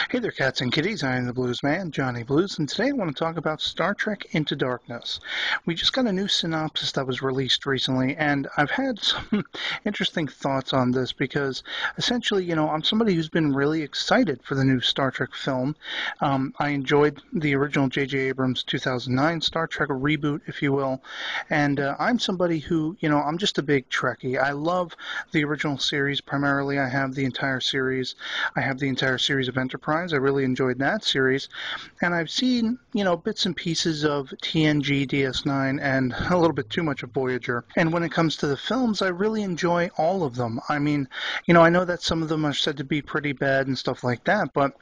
Hey there, cats and kitties. I am the Blues Man, Johnny Blues, and today I want to talk about Star Trek Into Darkness. We just got a new synopsis that was released recently, and I've had some interesting thoughts on this because essentially, I'm somebody who's been really excited for the new Star Trek film. I enjoyed the original J.J. Abrams 2009 Star Trek reboot, if you will, and I'm somebody who, I'm just a big Trekkie. I love the original series primarily. I have the entire series. I have the entire series of Enterprise. I really enjoyed that series. And I've seen, bits and pieces of TNG, DS9, and a little bit too much of Voyager. And when it comes to the films, I really enjoy all of them. I mean, I know that some of them are said to be pretty bad and stuff like that, but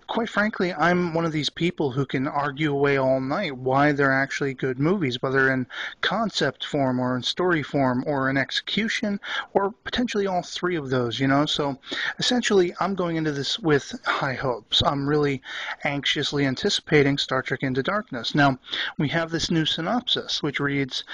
quite frankly, I'm one of these people who can argue away all night why they're actually good movies, whether in concept form or in story form or in execution or potentially all three of those, So essentially, I'm going into this with high hopes. I'm really anxiously anticipating Star Trek Into Darkness. Now, we have this new synopsis, which reads,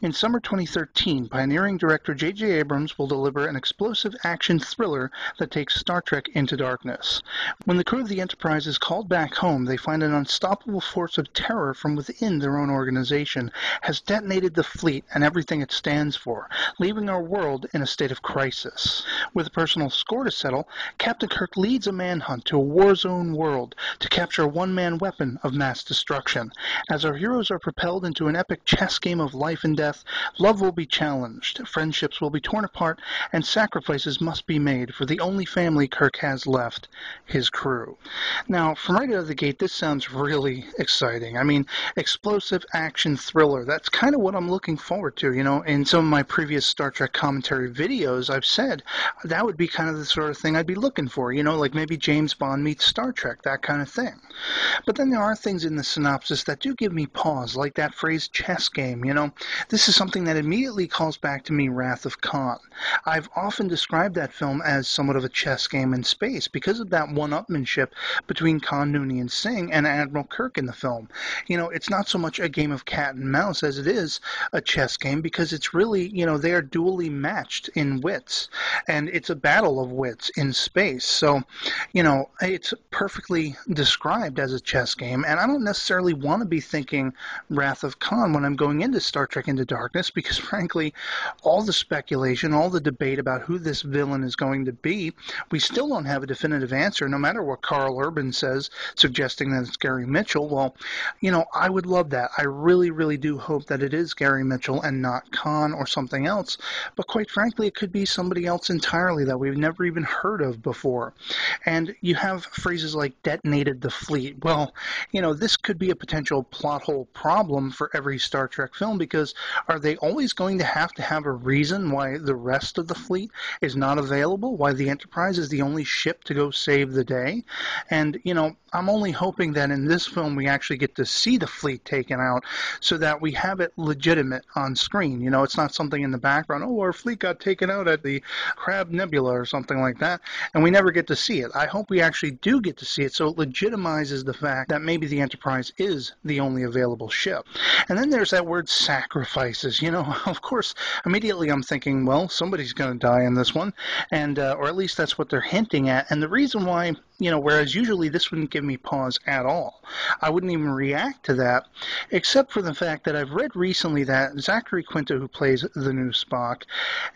in summer 2013, pioneering director J.J. Abrams will deliver an explosive action thriller that takes Star Trek into darkness. When the crew of the Enterprise is called back home, they find an unstoppable force of terror from within their own organization has detonated the fleet and everything it stands for, leaving our world in a state of crisis. With a personal score to settle, Captain Kirk leads a manhunt to a war-zone world to capture a one-man weapon of mass destruction. As our heroes are propelled into an epic chess game of life and death, love will be challenged, friendships will be torn apart, and sacrifices must be made for the only family Kirk has left, his crew. Now, from right out of the gate, this sounds really exciting. I mean, explosive action thriller. That's kind of what I'm looking forward to, In some of my previous Star Trek commentary videos, I've said that would be kind of the sort of thing I'd be looking for, like maybe James Bond meets Star Trek, that kind of thing. But then there are things in the synopsis that do give me pause, like that phrase chess game, This is something that immediately calls back to me Wrath of Khan. I've often described that film as somewhat of a chess game in space because of that one-upmanship between Khan Noonien Singh and Admiral Kirk in the film. It's not so much a game of cat and mouse as it is a chess game because it's really, they are dually matched in wits, and it's a battle of wits in space. So, it's perfectly described as a chess game, and I don't necessarily want to be thinking Wrath of Khan when I'm going into Star Trek Into Darkness because, frankly, all the speculation, all the debate about who this villain is going to be, we still don't have a definitive answer, no matter what Carl Urban says, suggesting that it's Gary Mitchell. Well, I would love that. I really, really do hope that it is Gary Mitchell and not Khan or something else, but quite frankly, it could be somebody else entirely that we've never even heard of before. And you have phrases like detonated the fleet. Well, this could be a potential plot hole problem for every Star Trek film because are they always going to have a reason why the rest of the fleet is not available, why the Enterprise is the only ship to go save the day? And, I'm only hoping that in this film we actually get to see the fleet taken out so that we have it legitimate on screen. It's not something in the background, oh, our fleet got taken out at the Crab Nebula or something like that, and we never get to see it. I hope we actually do get to see it so it legitimizes the fact that maybe the Enterprise is the only available ship. And then there's that word sacrifices. Of course, immediately I'm thinking, well, somebody's going to die in this one, and or at least that's what they're hinting at. And the reason why, whereas usually this wouldn't give me pause at all, I wouldn't even react to that, except for the fact that I've read recently that Zachary Quinto, who plays the new Spock,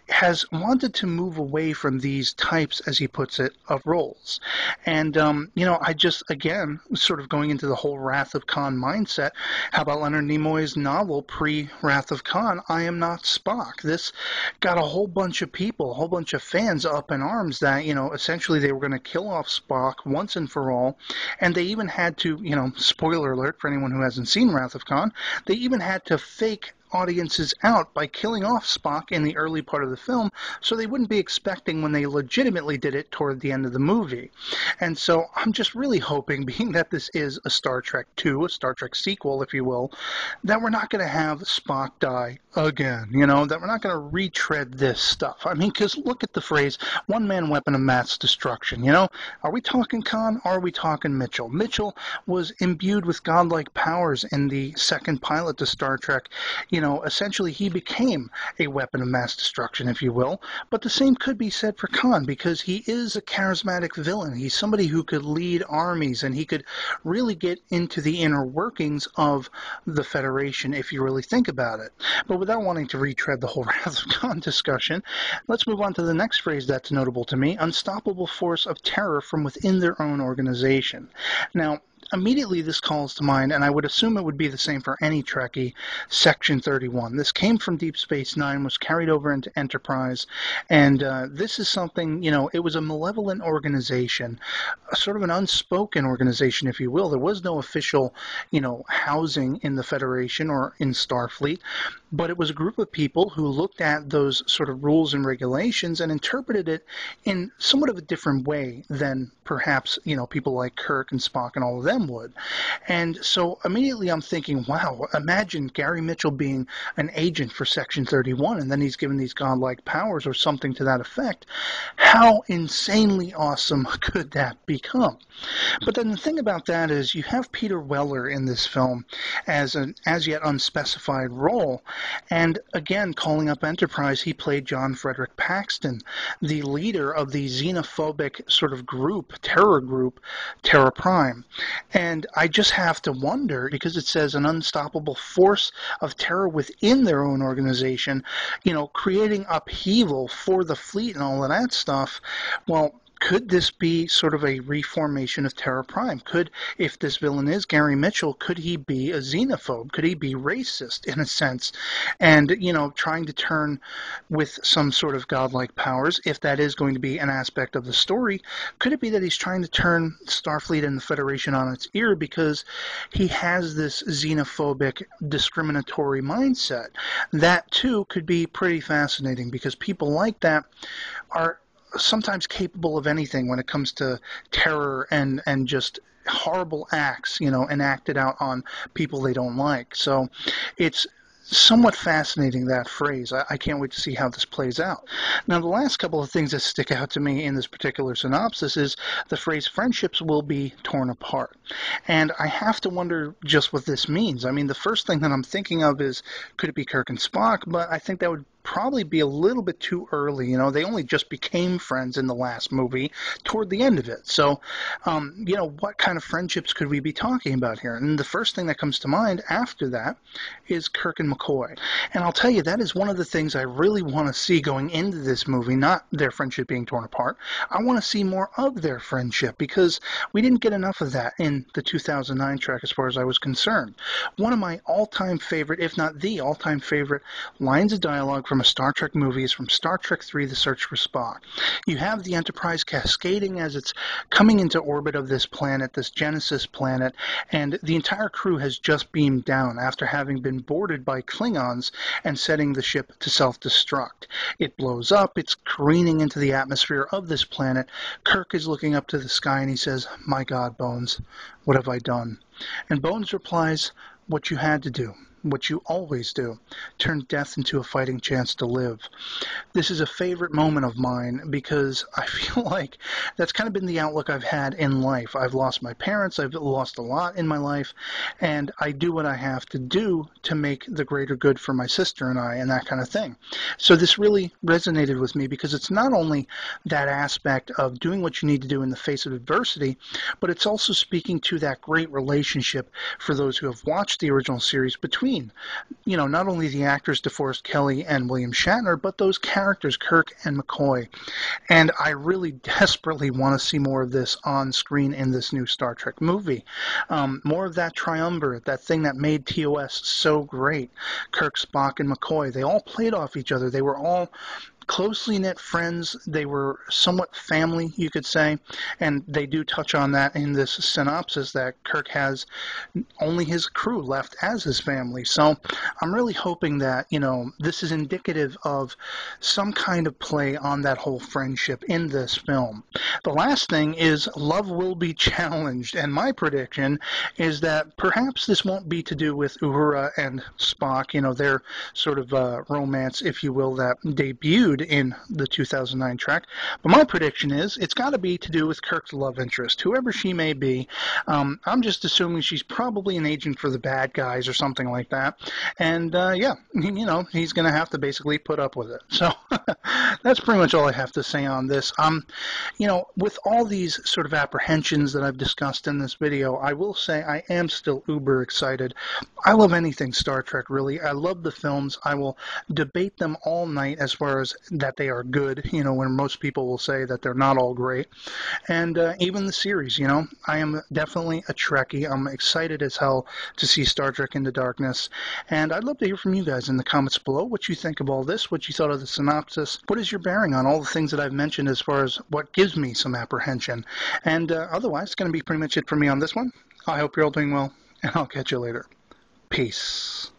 has wanted to move away from these types, as he puts it, of roles. And, I just, again, sort of going into the whole Wrath of Khan mindset, how about Leonard Nimoy's novel pre-Wrath of Khan, I Am Not Spock? This got a whole bunch of people, a whole bunch of fans up in arms that, essentially they were going to kill off Spock once and for all, and they even had to, spoiler alert for anyone who hasn't seen Wrath of Khan, they even had to fake audiences out by killing off Spock in the early part of the film so they wouldn't be expecting when they legitimately did it toward the end of the movie. And so I'm just really hoping, being that this is a Star Trek 2, a Star Trek sequel, if you will, that we're not going to have Spock die again, that we're not going to retread this stuff. I mean, because look at the phrase, one-man weapon of mass destruction, Are we talking Khan or are we talking Mitchell? Mitchell was imbued with godlike powers in the second pilot to Star Trek, essentially he became a weapon of mass destruction, if you will. But the same could be said for Khan, because he is a charismatic villain. He's somebody who could lead armies, and he could really get into the inner workings of the Federation if you really think about it. But without wanting to retread the whole Wrath of Khan discussion, let's move on to the next phrase that's notable to me: unstoppable force of terror from within their own organization. Now, immediately this calls to mind, and I would assume it would be the same for any Trekkie, Section 31. This came from Deep Space Nine, was carried over into Enterprise, and this is something, it was a malevolent organization, a sort of an unspoken organization, if you will. There was no official, housing in the Federation or in Starfleet, but it was a group of people who looked at those sort of rules and regulations and interpreted it in somewhat of a different way than perhaps, people like Kirk and Spock and all of them would. And so immediately I'm thinking, wow, imagine Gary Mitchell being an agent for Section 31, and then he's given these godlike powers or something to that effect. How insanely awesome could that become? But then the thing about that is you have Peter Weller in this film as an as yet unspecified role, and again, calling up Enterprise, he played John Frederick Paxton, the leader of the xenophobic sort of group, terror group, Terra Prime. And I just have to wonder, because it says an unstoppable force of terror within their own organization, creating upheaval for the fleet and all of that stuff. Well, could this be sort of a reformation of Terra Prime? If this villain is Gary Mitchell, could he be a xenophobe? Could he be racist in a sense? And, trying to turn with some sort of godlike powers, if that is going to be an aspect of the story, could it be that he's trying to turn Starfleet and the Federation on its ear because he has this xenophobic, discriminatory mindset? That, too, could be pretty fascinating, because people like that are sometimes capable of anything when it comes to terror and just horrible acts, enacted out on people they don't like. So it's somewhat fascinating, that phrase. I can't wait to see how this plays out. Now, the last couple of things that stick out to me in this particular synopsis is the phrase friendships will be torn apart. And I have to wonder just what this means. I mean, the first thing that I'm thinking of is, could it be Kirk and Spock? But I think that would probably be a little bit too early. They only just became friends in the last movie toward the end of it. So, what kind of friendships could we be talking about here? And the first thing that comes to mind after that is Kirk and McCoy. And I'll tell you, that is one of the things I really want to see going into this movie, not their friendship being torn apart. I want to see more of their friendship, because we didn't get enough of that in the 2009 Trek as far as I was concerned. One of my all-time favorite, if not the all-time favorite, lines of dialogue from a Star Trek movie is from Star Trek III, The Search for Spock. You have the Enterprise cascading as it's coming into orbit of this planet, this Genesis planet, and the entire crew has just beamed down after having been boarded by Klingons and setting the ship to self-destruct. It blows up, it's careening into the atmosphere of this planet. Kirk is looking up to the sky and he says, "My God, Bones, what have I done?" And Bones replies, "What you had to do. What you always do, turn death into a fighting chance to live." This is a favorite moment of mine, because I feel like that's kind of been the outlook I've had in life. I've lost my parents, I've lost a lot in my life, and I do what I have to do to make the greater good for my sister and I, and that kind of thing. So this really resonated with me, because it's not only that aspect of doing what you need to do in the face of adversity, but it's also speaking to that great relationship, for those who have watched the original series, between not only the actors DeForest Kelley and William Shatner, but those characters, Kirk and McCoy. And I really desperately want to see more of this on screen in this new Star Trek movie. More of that triumvirate, that thing that made TOS so great. Kirk, Spock, and McCoy, they all played off each other. They were all closely knit friends. They were somewhat family, you could say, and they do touch on that in this synopsis, that Kirk has only his crew left as his family. So I'm really hoping that, this is indicative of some kind of play on that whole friendship in this film. The last thing is love will be challenged, and my prediction is that perhaps this won't be to do with Uhura and Spock, their sort of romance, if you will, that debuted debuted in the 2009 Trek. But my prediction is it's got to be to do with Kirk's love interest, whoever she may be. I'm just assuming she's probably an agent for the bad guys or something like that. And yeah, he's going to have to basically put up with it. So that's pretty much all I have to say on this. With all these sort of apprehensions that I've discussed in this video, I will say I am still uber excited. I love anything Star Trek, really. I love the films. I will debate them all night as far as that they are good, when most people will say that they're not all great. And even the series, I am definitely a Trekkie. I'm excited as hell to see Star Trek Into Darkness. And I'd love to hear from you guys in the comments below what you think of all this, what you thought of the synopsis, what is your bearing on all the things that I've mentioned as far as what gives me some apprehension. And otherwise, it's going to be pretty much it for me on this one. I hope you're all doing well, and I'll catch you later. Peace.